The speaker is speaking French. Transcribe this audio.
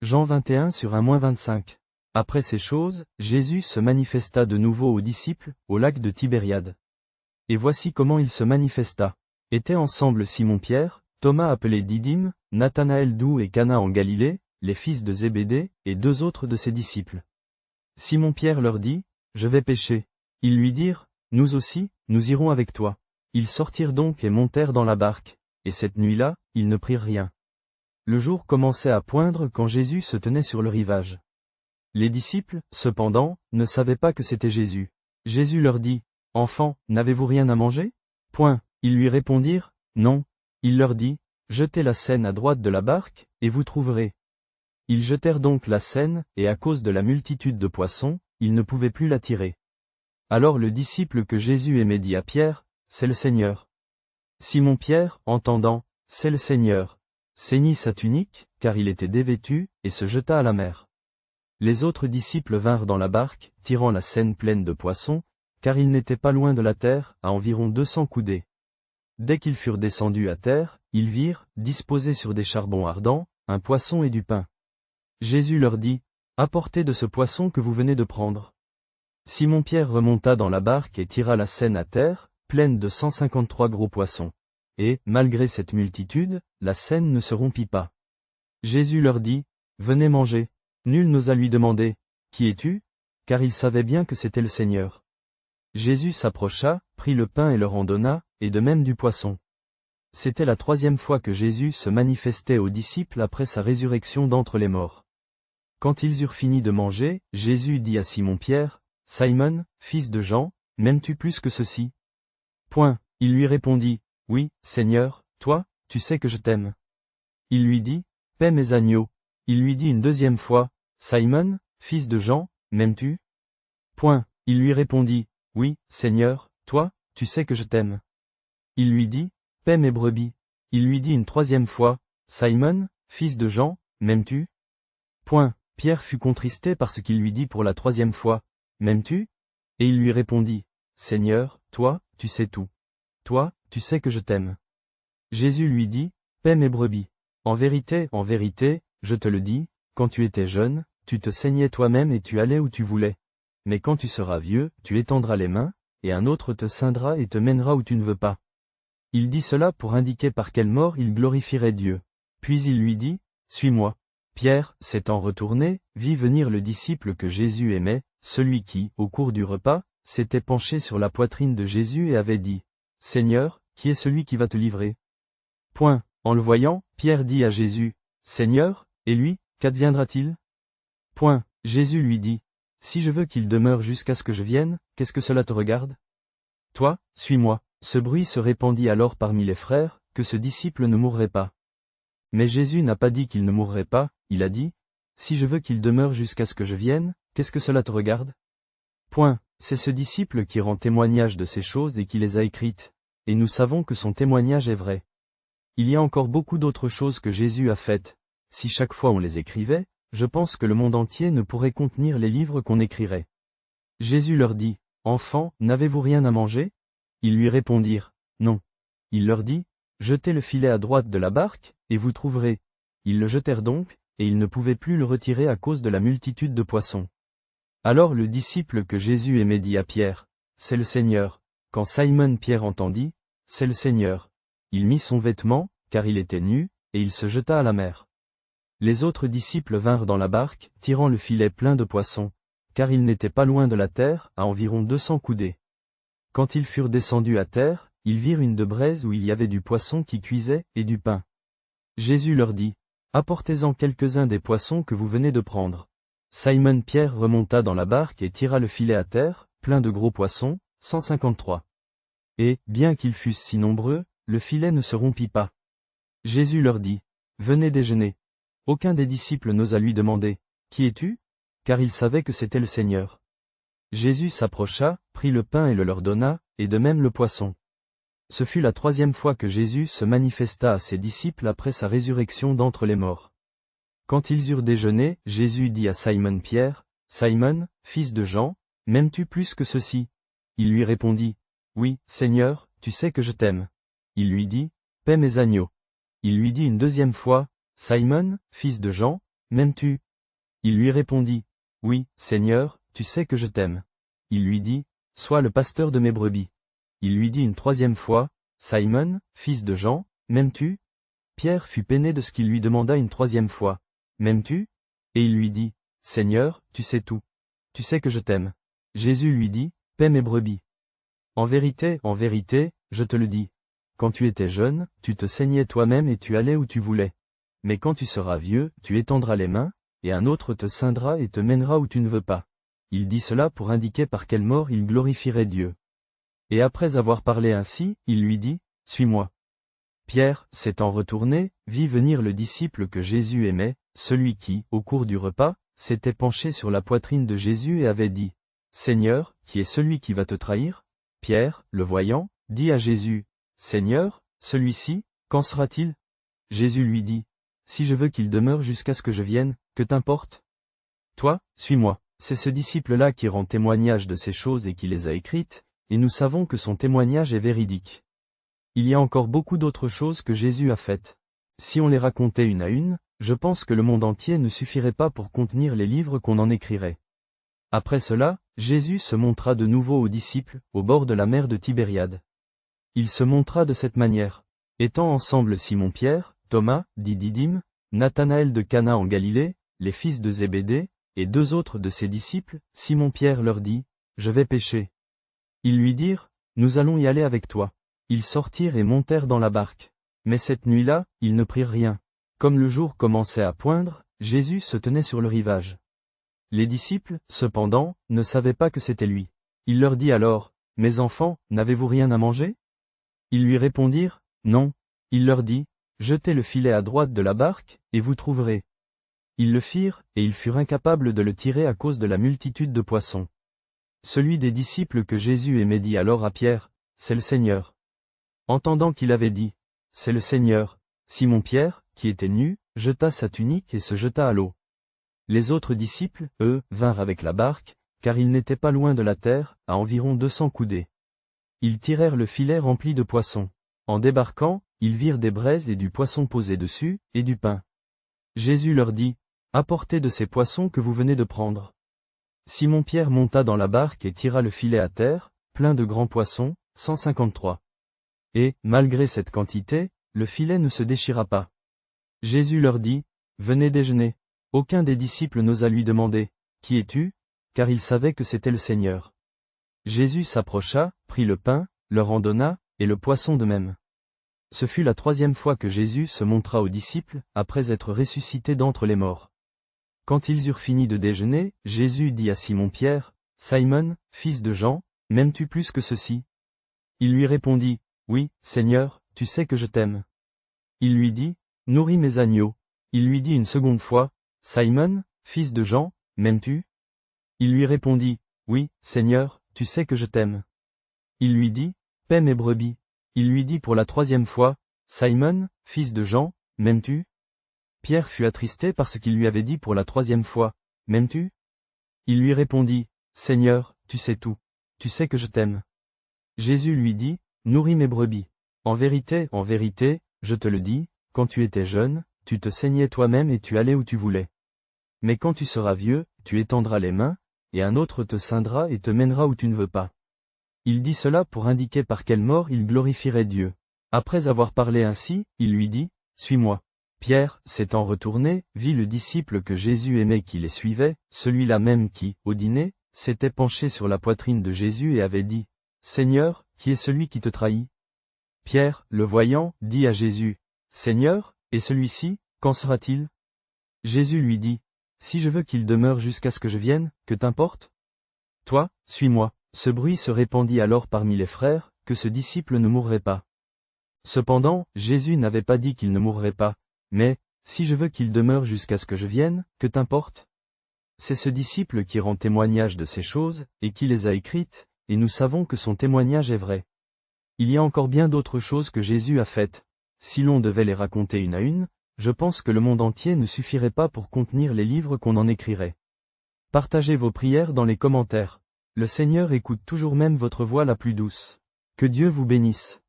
Jean 21 sur 1-25. Après ces choses, Jésus se manifesta de nouveau aux disciples, au lac de Tibériade. Et voici comment il se manifesta. Étaient ensemble Simon-Pierre, Thomas appelé Didyme, Nathanaël d'Où et Cana en Galilée, les fils de Zébédée, et deux autres de ses disciples. Simon-Pierre leur dit, « Je vais pêcher. » Ils lui dirent, « Nous aussi, nous irons avec toi. » Ils sortirent donc et montèrent dans la barque, et cette nuit-là, ils ne prirent rien. Le jour commençait à poindre quand Jésus se tenait sur le rivage. Les disciples, cependant, ne savaient pas que c'était Jésus. Jésus leur dit, « Enfants, n'avez-vous rien à manger ?» Point. Ils lui répondirent, « Non. » Il leur dit, « Jetez la seine à droite de la barque, et vous trouverez. » Ils jetèrent donc la seine, et à cause de la multitude de poissons, ils ne pouvaient plus la tirer. Alors le disciple que Jésus aimait dit à Pierre, « C'est le Seigneur. » Simon-Pierre, entendant, « C'est le Seigneur », ceignit sa tunique, car il était dévêtu, et se jeta à la mer. Les autres disciples vinrent dans la barque, tirant la seine pleine de poissons, car ils n'étaient pas loin de la terre, à environ 200 coudées. Dès qu'ils furent descendus à terre, ils virent, disposés sur des charbons ardents, un poisson et du pain. Jésus leur dit, « Apportez de ce poisson que vous venez de prendre. » Simon-Pierre remonta dans la barque et tira la seine à terre, pleine de 153 gros poissons. Et, malgré cette multitude, la seine ne se rompit pas. Jésus leur dit, « Venez manger. » Nul n'osa lui demander, « Qui es-tu » car il savait bien que c'était le Seigneur. Jésus s'approcha, prit le pain et leur en donna, et de même du poisson. C'était la 3e fois que Jésus se manifestait aux disciples après sa résurrection d'entre les morts. Quand ils eurent fini de manger, Jésus dit à Simon-Pierre, « Simon, fils de Jean, m'aimes-tu plus que ceci » Point. Il lui répondit, « Oui, Seigneur, toi, tu sais que je t'aime. » Il lui dit, « Paie mes agneaux. » Il lui dit une 2e fois, « Simon, fils de Jean, m'aimes-tu » Point. Il lui répondit, « Oui, Seigneur, toi, tu sais que je t'aime. » Il lui dit, « Paie mes brebis. » Il lui dit une 3e fois, « Simon, fils de Jean, m'aimes-tu » Point. Pierre fut contristé par ce qu'il lui dit pour la 3e fois, « M'aimes-tu » Et il lui répondit, « Seigneur, toi, tu sais tout. Toi, tu sais que je t'aime. » Jésus lui dit, « Paie mes brebis. En vérité, je te le dis, quand tu étais jeune, tu te saignais toi-même et tu allais où tu voulais. Mais quand tu seras vieux, tu étendras les mains, et un autre te ceindra et te mènera où tu ne veux pas. » Il dit cela pour indiquer par quelle mort il glorifierait Dieu. Puis il lui dit, « Suis-moi. » Pierre, s'étant retourné, vit venir le disciple que Jésus aimait, celui qui, au cours du repas, s'était penché sur la poitrine de Jésus et avait dit, « Seigneur, qui est celui qui va te livrer » Point. En le voyant, Pierre dit à Jésus, « Seigneur, et lui, qu'adviendra-t-il » Point. Jésus lui dit, « Si je veux qu'il demeure jusqu'à ce que je vienne, qu'est-ce que cela te regarde ? Toi, suis-moi. » Ce bruit se répandit alors parmi les frères, que ce disciple ne mourrait pas. Mais Jésus n'a pas dit qu'il ne mourrait pas, il a dit, « Si je veux qu'il demeure jusqu'à ce que je vienne, qu'est-ce que cela te regarde ? » Point. C'est ce disciple qui rend témoignage de ces choses et qui les a écrites, et nous savons que son témoignage est vrai. Il y a encore beaucoup d'autres choses que Jésus a faites. Si chaque fois on les écrivait, je pense que le monde entier ne pourrait contenir les livres qu'on écrirait. Jésus leur dit, « Enfants, n'avez-vous rien à manger » Ils lui répondirent, « Non. » Il leur dit, « Jetez le filet à droite de la barque, et vous trouverez. » Ils le jetèrent donc, et ils ne pouvaient plus le retirer à cause de la multitude de poissons. Alors le disciple que Jésus aimait dit à Pierre, « C'est le Seigneur. » Quand Simon-Pierre entendit, « C'est le Seigneur », il mit son vêtement, car il était nu, et il se jeta à la mer. Les autres disciples vinrent dans la barque, tirant le filet plein de poissons, car ils n'étaient pas loin de la terre, à environ 200 coudées. Quand ils furent descendus à terre, ils virent une de braise où il y avait du poisson qui cuisait, et du pain. Jésus leur dit, « Apportez-en quelques-uns des poissons que vous venez de prendre. » Simon-Pierre remonta dans la barque et tira le filet à terre, plein de gros poissons, 153. Et, bien qu'ils fussent si nombreux, le filet ne se rompit pas. Jésus leur dit, « Venez déjeuner. » Aucun des disciples n'osa lui demander, « Qui es-tu » car il savait que c'était le Seigneur. Jésus s'approcha, prit le pain et le leur donna, et de même le poisson. Ce fut la 3e fois que Jésus se manifesta à ses disciples après sa résurrection d'entre les morts. Quand ils eurent déjeuné, Jésus dit à Simon-Pierre, « Simon, fils de Jean, m'aimes-tu plus que ceux-ci » Il lui répondit, « Oui, Seigneur, tu sais que je t'aime. » Il lui dit, « Paie mes agneaux. » Il lui dit une 2e fois, « Simon, fils de Jean, m'aimes-tu? Il lui répondit, oui, Seigneur, tu sais que je t'aime. Il lui dit, sois le pasteur de mes brebis. Il lui dit une troisième fois, Simon, fils de Jean, m'aimes-tu? Pierre fut peiné de ce qu'il lui demanda une troisième fois, m'aimes-tu? Et il lui dit, Seigneur, tu sais tout. Tu sais que je t'aime. Jésus lui dit, paie mes brebis. En vérité, je te le dis. Quand tu étais jeune, tu te saignais toi-même et tu allais où tu voulais. Mais quand tu seras vieux, tu étendras les mains, et un autre te ceindra et te mènera où tu ne veux pas. Il dit cela pour indiquer par quelle mort il glorifierait Dieu. Et après avoir parlé ainsi, il lui dit, suis-moi. Pierre, s'étant retourné, vit venir le disciple que Jésus aimait, celui qui, au cours du repas, s'était penché sur la poitrine de Jésus et avait dit, Seigneur, qui est celui qui va te trahir? Pierre, le voyant, dit à Jésus, Seigneur, celui-ci, qu'en sera-t-il? Jésus lui dit, si je veux qu'il demeure jusqu'à ce que je vienne, que t'importe? Toi, suis-moi. C'est ce disciple-là qui rend témoignage de ces choses et qui les a écrites, et nous savons que son témoignage est véridique. Il y a encore beaucoup d'autres choses que Jésus a faites. Si on les racontait une à une, je pense que le monde entier ne suffirait pas pour contenir les livres qu'on en écrirait. Après cela, Jésus se montra de nouveau aux disciples, au bord de la mer de Tibériade. Il se montra de cette manière. Étant ensemble Simon-Pierre, Thomas, dit Didyme, Nathanaël de Cana en Galilée, les fils de Zébédée, et deux autres de ses disciples, Simon-Pierre leur dit, je vais pêcher. Ils lui dirent, nous allons y aller avec toi. Ils sortirent et montèrent dans la barque. Mais cette nuit-là, ils ne prirent rien. Comme le jour commençait à poindre, Jésus se tenait sur le rivage. Les disciples, cependant, ne savaient pas que c'était lui. Il leur dit alors, mes enfants, n'avez-vous rien à manger? Ils lui répondirent, non. Il leur dit, jetez le filet à droite de la barque, et vous trouverez. Ils le firent, et ils furent incapables de le tirer à cause de la multitude de poissons. Celui des disciples que Jésus aimait dit alors à Pierre, c'est le Seigneur. Entendant qu'il avait dit, c'est le Seigneur, Simon-Pierre, qui était nu, jeta sa tunique et se jeta à l'eau. Les autres disciples, eux, vinrent avec la barque, car ils n'étaient pas loin de la terre, à environ 200 coudées. Ils tirèrent le filet rempli de poissons. En débarquant, ils virent des braises et du poisson posé dessus, et du pain. Jésus leur dit, apportez de ces poissons que vous venez de prendre. Simon-Pierre monta dans la barque et tira le filet à terre, plein de grands poissons, 153. Et, malgré cette quantité, le filet ne se déchira pas. Jésus leur dit, venez déjeuner. Aucun des disciples n'osa lui demander, qui es-tu? Car il savait que c'était le Seigneur. Jésus s'approcha, prit le pain, leur en donna, et le poisson de même. Ce fut la troisième fois que Jésus se montra aux disciples, après être ressuscité d'entre les morts. Quand ils eurent fini de déjeuner, Jésus dit à Simon-Pierre, Simon, fils de Jean, m'aimes-tu plus que ceci? Il lui répondit, oui, Seigneur, tu sais que je t'aime. Il lui dit, nourris mes agneaux. Il lui dit une seconde fois, Simon, fils de Jean, m'aimes-tu? Il lui répondit, oui, Seigneur, tu sais que je t'aime. Il lui dit, paie mes brebis. Il lui dit pour la troisième fois, Simon, fils de Jean, m'aimes-tu? Pierre fut attristé parce qu'il lui avait dit pour la troisième fois, m'aimes-tu? Il lui répondit, Seigneur, tu sais tout. Tu sais que je t'aime. Jésus lui dit, nourris mes brebis. En vérité, je te le dis, quand tu étais jeune, tu te saignais toi-même et tu allais où tu voulais. Mais quand tu seras vieux, tu étendras les mains, et un autre te ceindra et te mènera où tu ne veux pas. Il dit cela pour indiquer par quelle mort il glorifierait Dieu. Après avoir parlé ainsi, il lui dit, suis-moi. Pierre, s'étant retourné, vit le disciple que Jésus aimait qui les suivait, celui-là même qui, au dîner, s'était penché sur la poitrine de Jésus et avait dit, Seigneur, qui est celui qui te trahit? Pierre, le voyant, dit à Jésus, Seigneur, et celui-ci, qu'en sera-t-il? Jésus lui dit, si je veux qu'il demeure jusqu'à ce que je vienne, que t'importe? Toi, suis-moi. Ce bruit se répandit alors parmi les frères, que ce disciple ne mourrait pas. Cependant, Jésus n'avait pas dit qu'il ne mourrait pas, mais, si je veux qu'il demeure jusqu'à ce que je vienne, que t'importe? C'est ce disciple qui rend témoignage de ces choses, et qui les a écrites, et nous savons que son témoignage est vrai. Il y a encore bien d'autres choses que Jésus a faites. Si l'on devait les raconter une à une, je pense que le monde entier ne suffirait pas pour contenir les livres qu'on en écrirait. Partagez vos prières dans les commentaires. Le Seigneur écoute toujours même votre voix la plus douce. Que Dieu vous bénisse.